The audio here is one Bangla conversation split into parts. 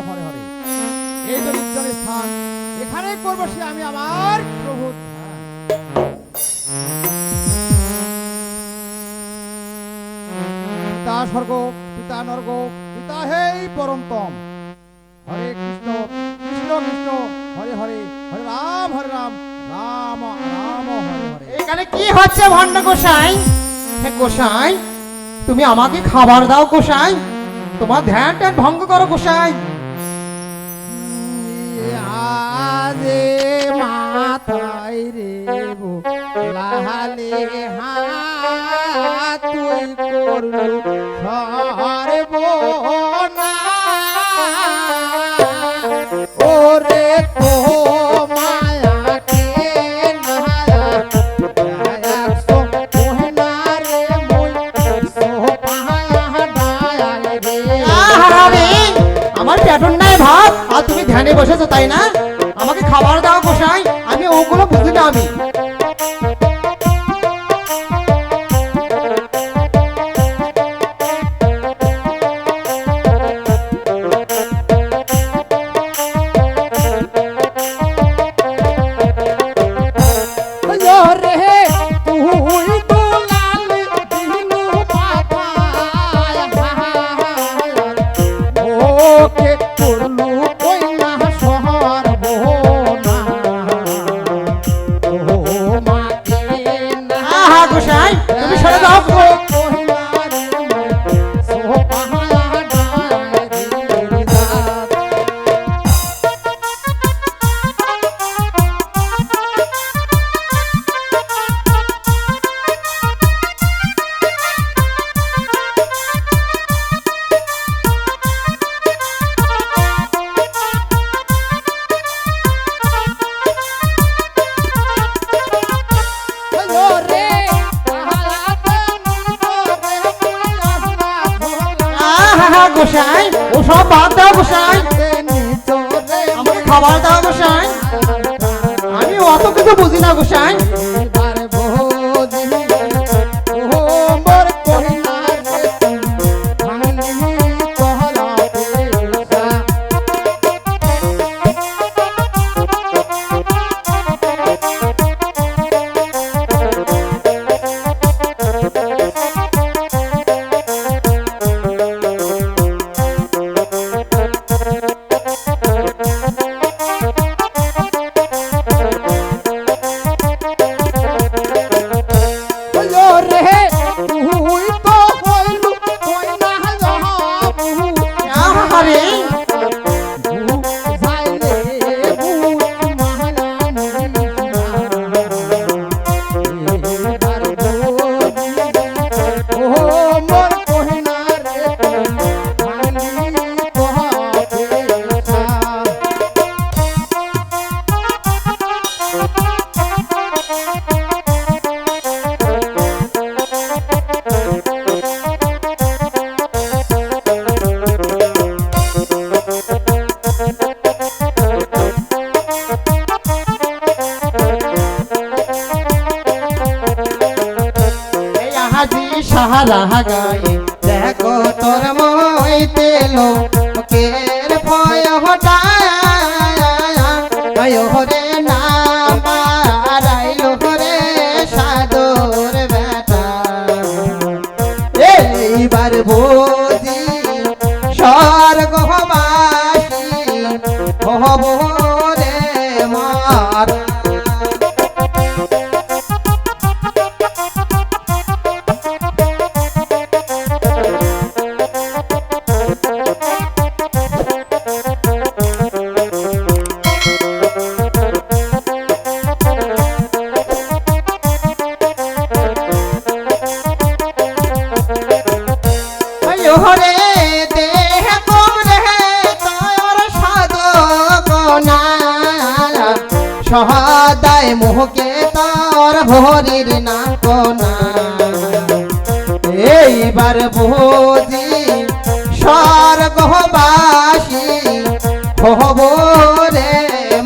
হরে হরে। এই তো নির্জনের স্থান, এখানে করবো সে আমি আমার প্রভু পিতা স্বর্গ পিতা নর্গ পিতা হেই পরন্তম। হরে কৃষ্ণ কৃষ্ণ কৃষ্ণ হরে হরে, হরে রাম রাম রাম হরে হরে। এখানে কি হচ্ছে ভণ্ড গোসাই? হে গোসাই, তুমি আমাকে খাবার দাও গোসাই, তোমার ধ্যান ট্যান ভঙ্গ করো গোসাই। আজে মাথায় রে লাহালে হাত তুই করলু সর্বনা ওরে তো মায়াকে নায়া একশো মহিলা রে মই সোপায়া ডায়াল রে। আমার পেটন নাই ভাত আর তুমি ধ্যানে বসেছো তাই না? আমাকে খাবার দাও গোসাই, আমি ওগুলো বুঝি না আমি। গোসাই তুমি সরে যাও। গোসাই ওসব বাদ দাও গোসাই, আমাকে খাবার দাও গোসাই, আমি অত কিছু বুঝি না গোসাই। সাহারা গায়ে দেখো তোর মইতে লোকের ভয় হটায় হরে নাম বাড়াইলো হরে সাদর বেটা। এইবার বুঝি স্বর্গবাসী হব রে মার। হরে দেহ কমরে তোর সাধনা সহাদায় মোহকে তোর ভরির না কোনা। এইবার বুঝি স্বর্গবাসী হব রে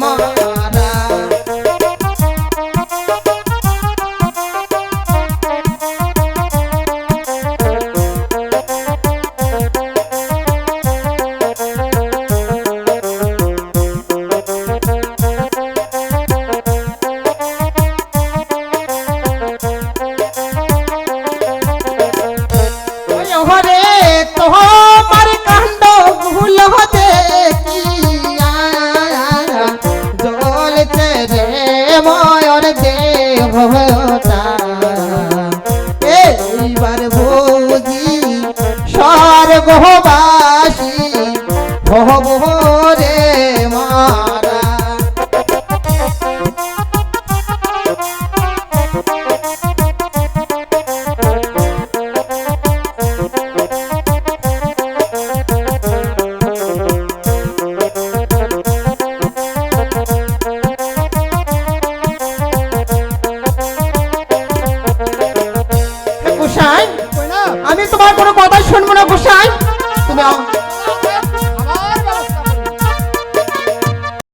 মারা। ভালোবাসি ভব